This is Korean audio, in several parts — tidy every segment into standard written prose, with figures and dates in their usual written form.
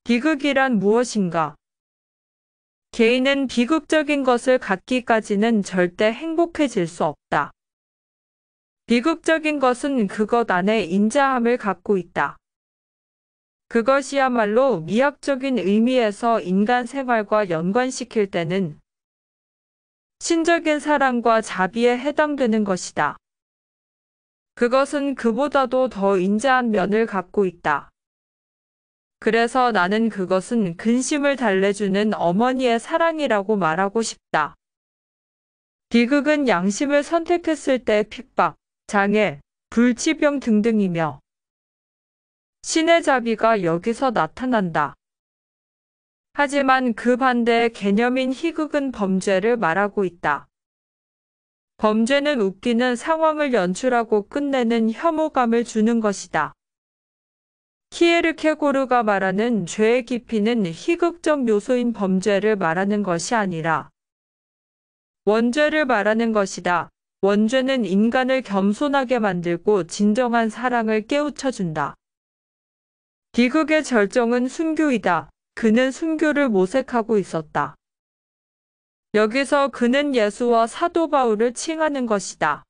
비극이란 무엇인가? 개인은 비극적인 것을 갖기까지는 절대 행복해질 수 없다. 비극적인 것은 그것 안에 인자함을 갖고 있다. 그것이야말로 미학적인 의미에서 인간 생활과 연관시킬 때는 신적인 사랑과 자비에 해당되는 것이다. 그것은 그보다도 더 인자한 면을 갖고 있다. 그래서 나는 그것은 근심을 달래주는 어머니의 사랑이라고 말하고 싶다. 비극은 양심을 선택했을 때 핍박, 장애, 불치병 등등이며 신의 자비가 여기서 나타난다. 하지만 그 반대의 개념인 희극은 범죄를 말하고 있다. 범죄는 웃기는 상황을 연출하고 끝내는 혐오감을 주는 것이다. 키에르케고르가 말하는 죄의 깊이는 희극적 요소인 범죄를 말하는 것이 아니라 원죄를 말하는 것이다. 원죄는 인간을 겸손하게 만들고 진정한 사랑을 깨우쳐준다. 비극의 절정은 순교이다. 그는 순교를 모색하고 있었다. 여기서 그는 예수와 사도 바울을 칭하는 것이다.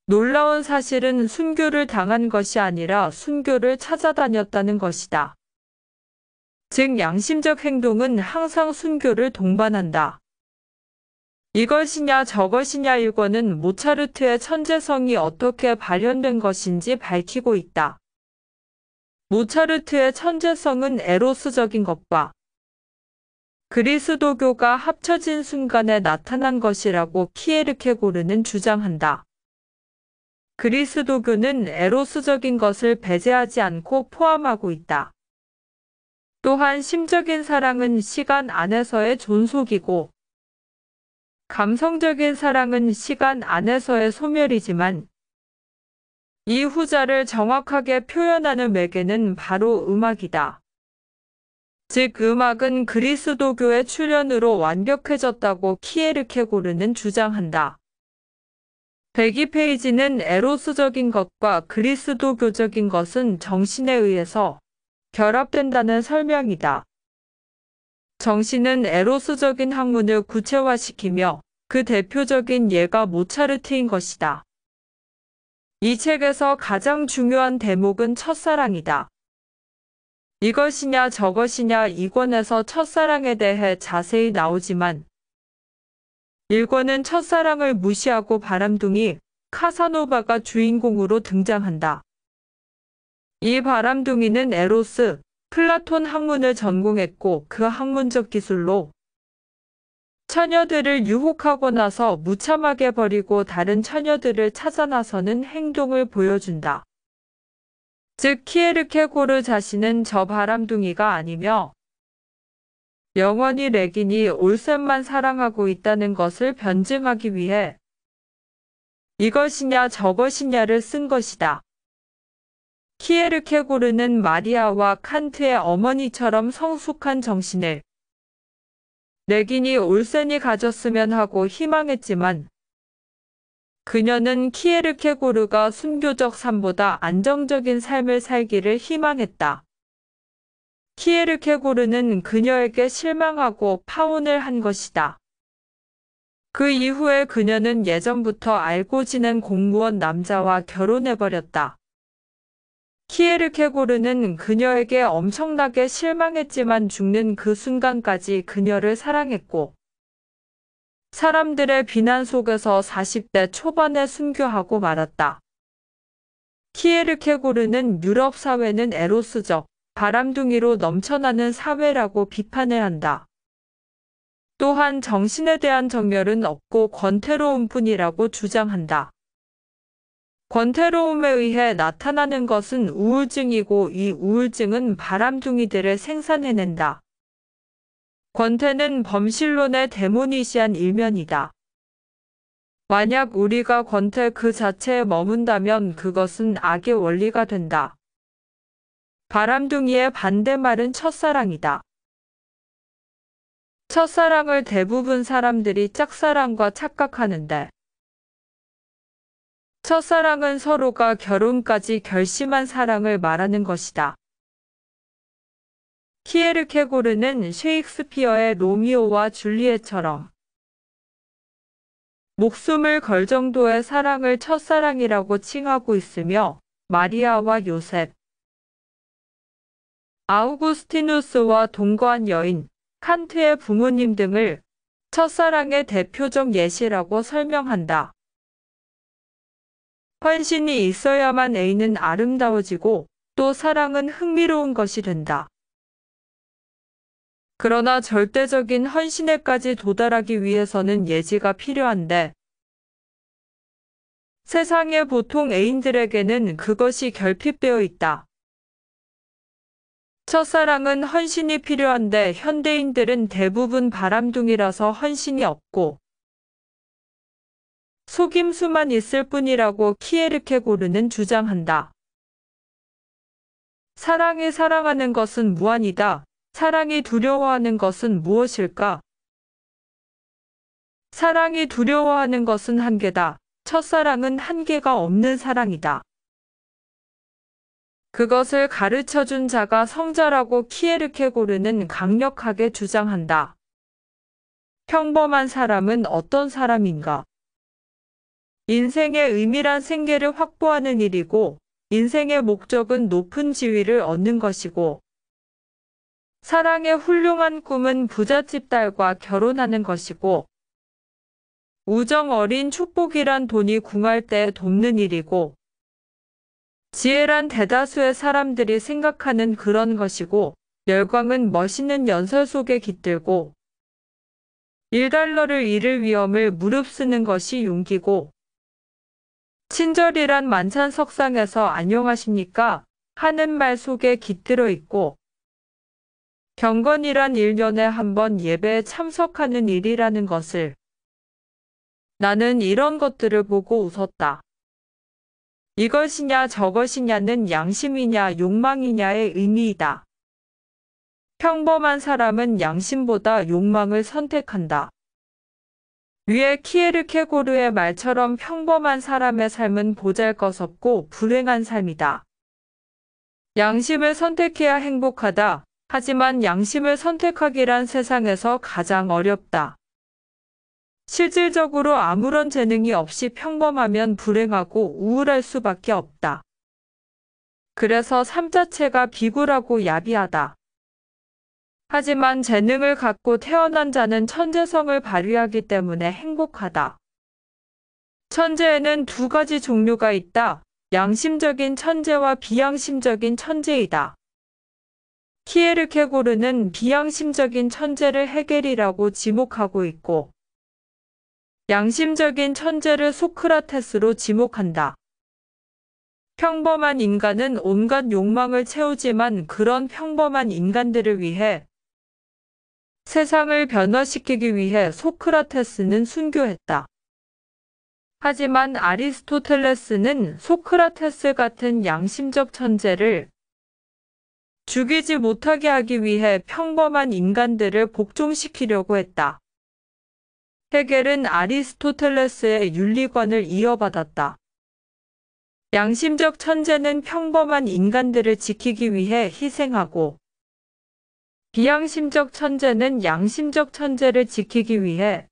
놀라운 사실은 순교를 당한 것이 아니라 순교를 찾아다녔다는 것이다. 즉 양심적 행동은 항상 순교를 동반한다. 이것이냐 저것이냐 일권은 모차르트의 천재성이 어떻게 발현된 것인지 밝히고 있다. 모차르트의 천재성은 에로스적인 것과 그리스도교가 합쳐진 순간에 나타난 것이라고 키에르케고르는 주장한다. 그리스도교는 에로스적인 것을 배제하지 않고 포함하고 있다. 또한 심적인 사랑은 시간 안에서의 존속이고 감성적인 사랑은 시간 안에서의 소멸이지만 이 후자를 정확하게 표현하는 매개는 바로 음악이다. 즉 음악은 그리스도교의 출현으로 완벽해졌다고 키에르케고르는 주장한다. 102페이지는 에로스적인 것과 그리스도교적인 것은 정신에 의해서 결합된다는 설명이다. 정신은 에로스적인 학문을 구체화시키며 그 대표적인 예가 모차르트인 것이다. 이 책에서 가장 중요한 대목은 첫사랑이다. 이것이냐 저것이냐 2권에서 첫사랑에 대해 자세히 나오지만 1권은 첫사랑을 무시하고 바람둥이 카사노바가 주인공으로 등장한다. 이 바람둥이는 에로스, 플라톤 학문을 전공했고 그 학문적 기술로 처녀들을 유혹하고 나서 무참하게 버리고 다른 처녀들을 찾아 나서는 행동을 보여준다. 즉 키에르케고르 자신은 저 바람둥이가 아니며 영원히 레긴이 올센만 사랑하고 있다는 것을 변증하기 위해 이것이냐 저것이냐를 쓴 것이다. 키에르케고르는 마리아와 칸트의 어머니처럼 성숙한 정신을 레긴이 올센이 가졌으면 하고 희망했지만 그녀는 키에르케고르가 순교적 삶보다 안정적인 삶을 살기를 희망했다. 키에르케고르는 그녀에게 실망하고 파혼을 한 것이다. 그 이후에 그녀는 예전부터 알고 지낸 공무원 남자와 결혼해버렸다. 키에르케고르는 그녀에게 엄청나게 실망했지만 죽는 그 순간까지 그녀를 사랑했고 사람들의 비난 속에서 40대 초반에 순교하고 말았다. 키에르케고르는 유럽 사회는 에로스적, 바람둥이로 넘쳐나는 사회라고 비판을 한다. 또한 정신에 대한 정열은 없고 권태로움뿐이라고 주장한다. 권태로움에 의해 나타나는 것은 우울증이고 이 우울증은 바람둥이들을 생산해낸다. 권태는 범실론의 데모니시한 일면이다. 만약 우리가 권태 그 자체에 머문다면 그것은 악의 원리가 된다. 바람둥이의 반대말은 첫사랑이다. 첫사랑을 대부분 사람들이 짝사랑과 착각하는데 첫사랑은 서로가 결혼까지 결심한 사랑을 말하는 것이다. 키에르케고르는 셰익스피어의 로미오와 줄리엣처럼 목숨을 걸 정도의 사랑을 첫사랑이라고 칭하고 있으며 마리아와 요셉, 아우구스티누스와 동거한 여인, 칸트의 부모님 등을 첫사랑의 대표적 예시라고 설명한다. 헌신이 있어야만 애인은 아름다워지고 또 사랑은 흥미로운 것이 된다. 그러나 절대적인 헌신에까지 도달하기 위해서는 예지가 필요한데 세상의 보통 애인들에게는 그것이 결핍되어 있다. 첫사랑은 헌신이 필요한데 현대인들은 대부분 바람둥이라서 헌신이 없고 속임수만 있을 뿐이라고 키에르케고르는 주장한다. 사랑이 사랑하는 것은 무한이다. 사랑이 두려워하는 것은 무엇일까? 사랑이 두려워하는 것은 한계다. 첫사랑은 한계가 없는 사랑이다. 그것을 가르쳐준 자가 성자라고 키에르케고르는 강력하게 주장한다. 평범한 사람은 어떤 사람인가? 인생의 의미란 생계를 확보하는 일이고, 인생의 목적은 높은 지위를 얻는 것이고, 사랑의 훌륭한 꿈은 부잣집 딸과 결혼하는 것이고, 우정 어린 축복이란 돈이 궁할 때 돕는 일이고, 지혜란 대다수의 사람들이 생각하는 그런 것이고, 열광은 멋있는 연설 속에 깃들고, 1달러를 잃을 위험을 무릅쓰는 것이 용기고, 친절이란 만찬석상에서 안녕하십니까? 하는 말 속에 깃들어 있고, 경건이란 1년에 한 번 예배에 참석하는 일이라는 것을 나는 이런 것들을 보고 웃었다. 이것이냐 저것이냐는 양심이냐 욕망이냐의 의미이다. 평범한 사람은 양심보다 욕망을 선택한다. 위에 키에르케고르의 말처럼 평범한 사람의 삶은 보잘것없고 불행한 삶이다. 양심을 선택해야 행복하다. 하지만 양심을 선택하기란 세상에서 가장 어렵다. 실질적으로 아무런 재능이 없이 평범하면 불행하고 우울할 수밖에 없다. 그래서 삶 자체가 비굴하고 야비하다. 하지만 재능을 갖고 태어난 자는 천재성을 발휘하기 때문에 행복하다. 천재에는 두 가지 종류가 있다. 양심적인 천재와 비양심적인 천재이다. 키에르케고르는 비양심적인 천재를 헤겔이라고 지목하고 있고, 양심적인 천재를 소크라테스로 지목한다. 평범한 인간은 온갖 욕망을 채우지만 그런 평범한 인간들을 위해 세상을 변화시키기 위해 소크라테스는 순교했다. 하지만 아리스토텔레스는 소크라테스 같은 양심적 천재를 죽이지 못하게 하기 위해 평범한 인간들을 복종시키려고 했다. 헤겔은 아리스토텔레스의 윤리관을 이어받았다. 양심적 천재는 평범한 인간들을 지키기 위해 희생하고, 비양심적 천재는 양심적 천재를 지키기 위해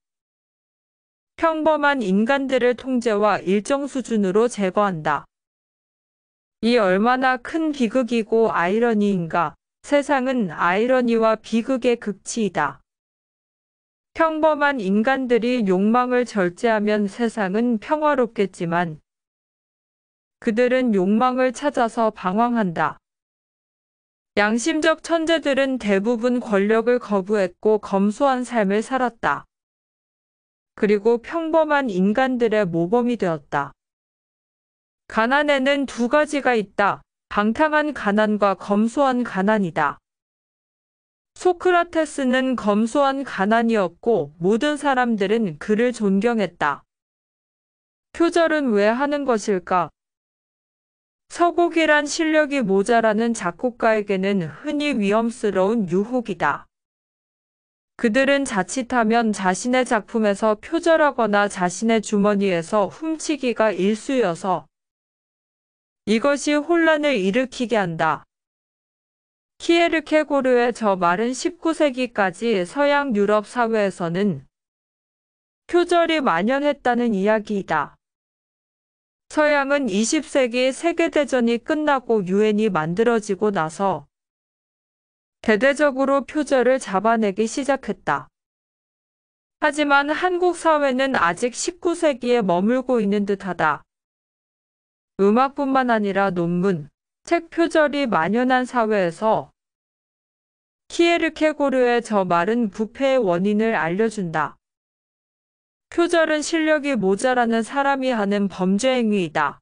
평범한 인간들을 통제와 일정 수준으로 제거한다. 이 얼마나 큰 비극이고 아이러니인가. 세상은 아이러니와 비극의 극치이다. 평범한 인간들이 욕망을 절제하면 세상은 평화롭겠지만 그들은 욕망을 찾아서 방황한다. 양심적 천재들은 대부분 권력을 거부했고 검소한 삶을 살았다. 그리고 평범한 인간들의 모범이 되었다. 가난에는 두 가지가 있다. 방탕한 가난과 검소한 가난이다. 소크라테스는 검소한 가난이었고 모든 사람들은 그를 존경했다. 표절은 왜 하는 것일까? 서곡이란 실력이 모자라는 작곡가에게는 흔히 위험스러운 유혹이다. 그들은 자칫하면 자신의 작품에서 표절하거나 자신의 주머니에서 훔치기가 일쑤여서 이것이 혼란을 일으키게 한다. 키에르케고르의 저 말은 19세기까지 서양 유럽 사회에서는 표절이 만연했다는 이야기이다. 서양은 20세기 세계대전이 끝나고 유엔이 만들어지고 나서 대대적으로 표절을 잡아내기 시작했다. 하지만 한국 사회는 아직 19세기에 머물고 있는 듯하다. 음악뿐만 아니라 논문, 책 표절이 만연한 사회에서 키에르케고르의 저 말은 부패의 원인을 알려준다. 표절은 실력이 모자라는 사람이 하는 범죄 행위이다.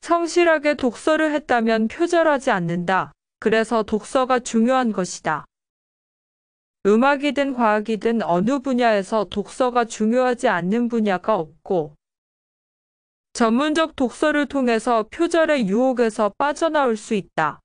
성실하게 독서를 했다면 표절하지 않는다. 그래서 독서가 중요한 것이다. 음악이든 과학이든 어느 분야에서 독서가 중요하지 않는 분야가 없고, 전문적 독서를 통해서 표절의 유혹에서 빠져나올 수 있다.